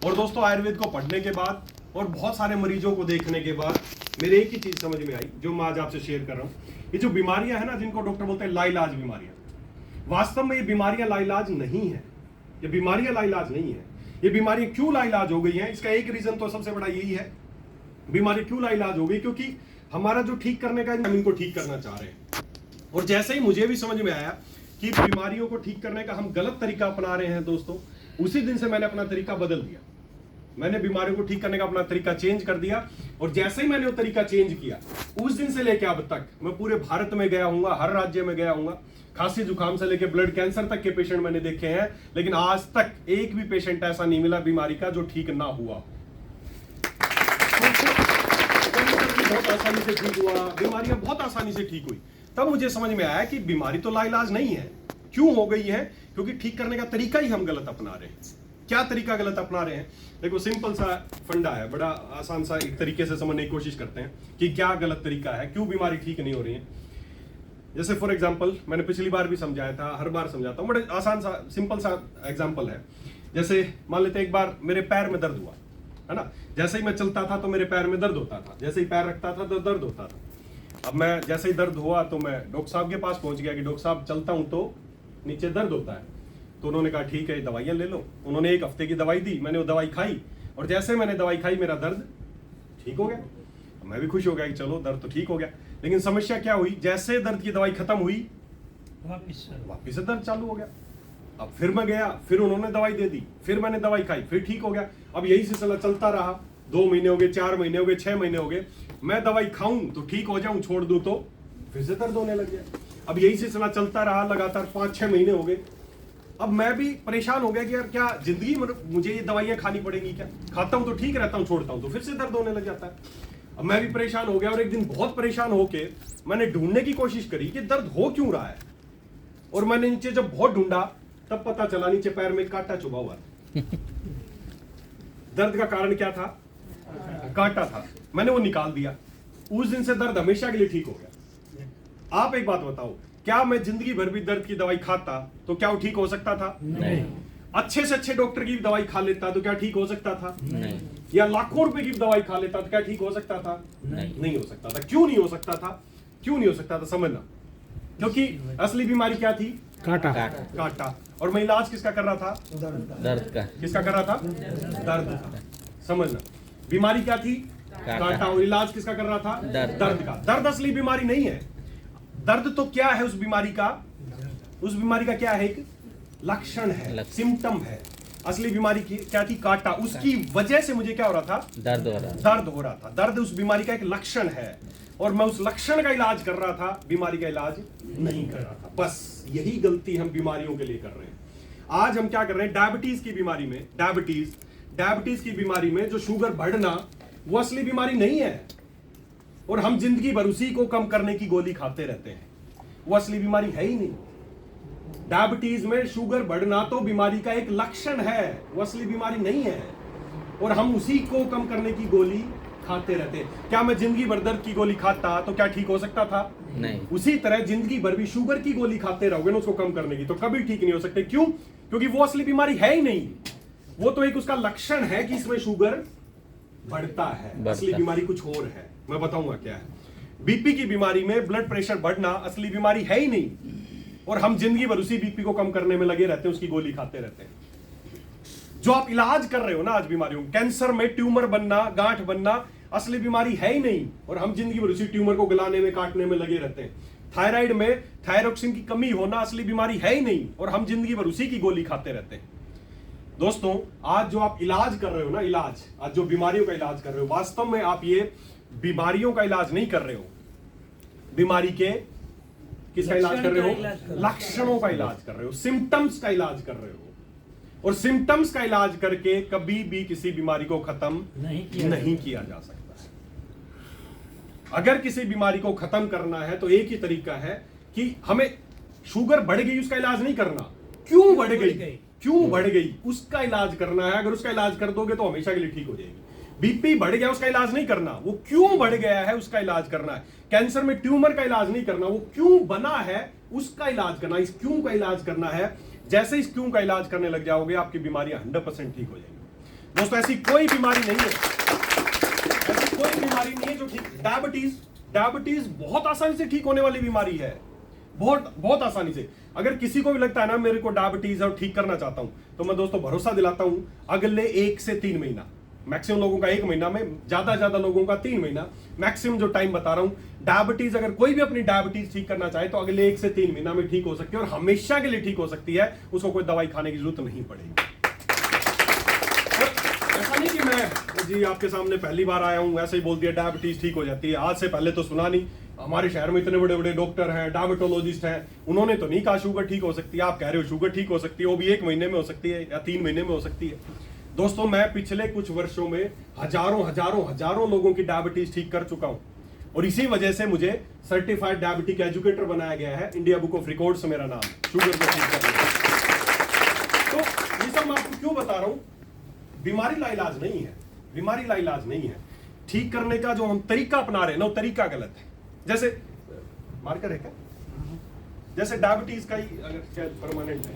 और दोस्तों आयुर्वेद को पढ़ने के बाद और बहुत सारे मरीजों को देखने के बाद मेरे एक ही चीज समझ में आई जो मैं आज आपसे शेयर कर रहा हूं। ये जो बीमारियां हैं ना, जिनको डॉक्टर बोलते हैं लाइलाज बीमारियां, वास्तव में ये बीमारियां लाइलाज नहीं है। ये बीमारियां लाइलाज नहीं है। ये बीमारियां क्यों लाइलाज हो गई हैं, इसका एक रीजन तो सबसे बड़ा यही है। बीमारी क्यों लाइलाज हो गई? क्योंकि हमारा जो ठीक करने का हम इनको ठीक करना चाह रहे हैं। और जैसे ही मुझे भी समझ में आया कि बीमारियों को ठीक करने का हम गलत तरीका अपना रहे हैं दोस्तों, उसी दिन से मैंने अपना तरीका बदल दिया। मैंने बीमारियों को ठीक करने का अपना तरीका चेंज कर दिया। और जैसे ही मैंने वो तरीका चेंज किया, उस दिन से लेकर अब तक मैं पूरे भारत में गया हूँ, हर राज्य में गया हूँ। खांसी जुकाम से लेकर ब्लड कैंसर तक के पेशेंट मैंने देखे हैं, लेकिन आज तक एक भी पेशेंट ऐसा नहीं मिला बीमारी का जो ठीक ना हुआ। बहुत आसानी से ठीक हुआ, बीमारियां बहुत आसानी से ठीक हुई। तब मुझे समझ में आया कि बीमारी तो लाइलाज नहीं है। क्यों हो गई है? क्योंकि ठीक करने का तरीका ही हम गलत अपना रहे हैं। क्या तरीका गलत अपना रहे हैं? देखो, सिंपल सा फंडा है, बड़ा आसान सा एक तरीके से समझने की कोशिश करते हैं कि क्या गलत तरीका है, क्यों बीमारी ठीक नहीं हो रही है। जैसे फॉर एग्जाम्पल, मैंने पिछली बार भी समझाया था, हर बार समझाता हूँ, बड़े आसान सा सिंपल सा एग्जाम्पल है। जैसे मान लेते एक बार मेरे पैर में दर्द हुआ, है ना। जैसे ही मैं चलता था तो मेरे पैर में दर्द होता था, जैसे ही पैर रखता था तो दर्द होता था। अब मैं जैसे ही दर्द हुआ तो मैं डॉक्टर साहब के पास पहुंच गया कि डॉक्टर साहब चलता हूं तो नीचे दर्द होता है। तो उन्होंने कहा ठीक है, दवाइयां ले लो। उन्होंने 1 हफ्ते की दवाई दी, मैंने वो दवाई खाई, और जैसे मैंने दवाई खाई मेरा दर्द ठीक हो गया। मैं भी खुश हो गया कि चलो दर्द तो ठीक हो गया। लेकिन समस्या क्या हुई, जैसे दर्द की दवाई खत्म हुई वापिस से दर्द चालू हो गया। अब फिर मैं गया, फिर उन्होंने दवाई दे दी, फिर मैंने दवाई खाई, फिर ठीक हो गया। अब यही सिलसिला चलता रहा। 2 महीने हो गए, 4 महीने हो गए, 6 महीने हो गए। मैं दवाई खाऊं तो ठीक हो जाऊं, छोड़ दूं तो फिर से दर्द होने लग गया। अब यही सिलसिला चलता रहा लगातार, 5-6 महीने हो गए। अब मैं भी परेशान हो गया कि यार क्या जिंदगी मुझे ये दवाइयां खानी पड़ेंगी क्या? खाता हूं तो ठीक रहता हूं, छोड़ता हूं तो फिर से दर्द होने लग जाता है। अब मैं भी परेशान हो गया, और एक दिन बहुत परेशान होके मैंने ढूंढने की कोशिश करी कि दर्द हो क्यों रहा है। और मैंने नीचे जब बहुत ढूंढा तब पता चला नीचे पैर में कांटा चुभा हुआ था। दर्द का कारण क्या था? कांटा था। मैंने वो निकाल दिया। उस दिन से दर्द हमेशा के लिए ठीक हो गया। आप एक बात बताओ, क्या मैं जिंदगी भर भी दर्द की दवाई खाता तो क्या वो ठीक हो सकता था? नहीं। अच्छे से अच्छे डॉक्टर की दवाई खा लेता तो क्या ठीक हो सकता था? नहीं। या लाखों रुपए की दवाई खा लेता तो क्या ठीक हो सकता था? नहीं हो सकता था। क्यों नहीं हो सकता था? क्यों नहीं हो सकता था? समझना, क्योंकि असली बीमारी क्या थी? कांटा। और मैं इलाज किसका कर रहा था? दर्द का। किसका कर रहा था? दर्द का। समझना, बीमारी क्या थी? कांटा। और इलाज किसका कर रहा था? दर्द का। दर्द असली बीमारी नहीं है। दर्द तो क्या है उस बीमारी का? उस बीमारी का क्या है? एक लक्षण है, सिम्टम है। असली बीमारी की क्या थी? कांटा। उसकी वजह से मुझे क्या हो रहा था? दर्द हो रहा था। दर्द उस बीमारी का एक लक्षण है, और मैं उस लक्षण का इलाज कर रहा था, बीमारी का इलाज नहीं कर रहा था। बस यही गलती हम बीमारियों के लिए कर रहे हैं। आज हम क्या कर रहे हैं? डायबिटीज की बीमारी में, डायबिटीज की बीमारी में जो शुगर बढ़ना, वो असली बीमारी नहीं है। और हम जिंदगी भर उसी को कम करने की गोली खाते रहते हैं। वो असली बीमारी है ही नहीं। डायबिटीज में शुगर बढ़ना तो बीमारी का एक लक्षण है, वो असली बीमारी नहीं है। और हम उसी को कम करने की गोली खाते रहते हैं। क्या मैं जिंदगी भर दर्द की गोली खाता तो क्या ठीक हो सकता था? नहीं। उसी तरह जिंदगी भर भी शुगर की गोली खाते रहोगे ना उसको कम करने की, तो कभी ठीक नहीं हो सकते। क्यों? क्योंकि वो असली बीमारी है ही नहीं। वो तो एक उसका लक्षण है कि इसमें शुगर बढ़ता है। असली बीमारी कुछ और है, मैं बताऊंगा क्या है। बीपी की बीमारी में ब्लड प्रेशर बढ़ना असली बीमारी है ही नहीं, और हम जिंदगी भर उसी बीपी को कम करने में लगे रहते हैं, उसकी गोली खाते रहते हैं। जो आप इलाज कर रहे हो ना आज बीमारियों, कैंसर में ट्यूमर बनना, गांठ बनना असली बीमारी है ही नहीं, और हम जिंदगी भर उसी ट्यूमर को गलाने में, काटने में लगे रहते हैं। थायराइड में थायरोक्सिन की कमी होना असली बीमारी है ही नहीं, और हम जिंदगी भर उसी की गोली खाते रहते हैं। दोस्तों, आज जो आप इलाज कर रहे हो ना, इलाज, आज जो बीमारियों का इलाज कर रहे हो, वास्तव में आप ये बीमारियों का इलाज नहीं कर रहे हो। बीमारी के किसका इलाज कर रहे हो? लक्षणों का इलाज कर रहे हो, सिम्टम्स का इलाज कर रहे हो। और सिम्टम्स का इलाज करके कभी भी किसी बीमारी को खत्म नहीं किया जा सकता है। अगर किसी बीमारी को खत्म करना है तो एक ही तरीका है कि हमें शुगर बढ़ गई उसका इलाज नहीं करना, क्यों बढ़ गई, क्यों बढ़ गई उसका इलाज करना है। अगर उसका इलाज कर दोगे तो हमेशा के लिए ठीक हो जाएगी। बीपी बढ़ गया उसका इलाज नहीं करना, वो क्यों बढ़ गया है उसका इलाज करना है। कैंसर में ट्यूमर का इलाज नहीं करना, वो क्यों बना है उसका इलाज करना, इस क्यों का इलाज करना है। जैसे इस क्यों का इलाज करने लग जाओगे आपकी बीमारियां 100% ठीक हो जाएंगी। दोस्तों ऐसी कोई बीमारी नहीं है, ऐसी कोई बीमारी नहीं है जो ठीक। डायबिटीज बहुत आसानी से ठीक होने वाली बीमारी है, बहुत बहुत आसानी से। अगर किसी को भी लगता है ना मेरे को डायबिटीज है और ठीक करना चाहता हूं, तो मैं दोस्तों भरोसा दिलाता हूं अगले 1 से 3 महीना, मैक्सिमम लोगों का 1 महीना में, ज्यादा लोगों का 3 महीना मैक्सिमम जो टाइम बता रहा हूं। डायबिटीज अगर कोई भी अपनी डायबिटीज ठीक करना चाहे तो अगले 1 से 3 महीना में ठीक हो सकती है, और हमेशा के लिए ठीक हो सकती है, उसको कोई दवाई खाने की जरूरत नहीं पड़ेगी। ऐसा नहीं कि मैं जी आपके सामने पहली बार आया हूं ऐसे ही बोल दिया डायबिटीज ठीक हो जाती है। आज से पहले तो सुना नहीं, हमारे शहर में इतने बड़े बड़े डॉक्टर हैं, डायबिटोलॉजिस्ट हैं, उन्होंने तो नहीं कहा शुगर ठीक हो सकती है। आप कह रहे हो शुगर ठीक हो सकती है, वो भी 1 महीने में हो सकती है या 3 महीने में हो सकती है। दोस्तों मैं पिछले कुछ वर्षों में हजारों लोगों की डायबिटीज ठीक कर चुका हूं, और इसी वजह से मुझे सर्टिफाइड डायबिटिक एजुकेटर बनाया गया है, इंडिया बुक ऑफ रिकॉर्ड्स मेरा नाम, शुगर को ठीक करने का। तो ये सब मैं आपको क्यों बता रहा हूं, बीमारी ला इलाज नहीं है, बीमारी ला इलाज नहीं है। ठीक करने का जो हम तरीका अपना रहे हैं ना, वो तरीका गलत है। जैसे मार्कर है क्या, जैसे डायबिटीज का ही अगर परमानेंट है,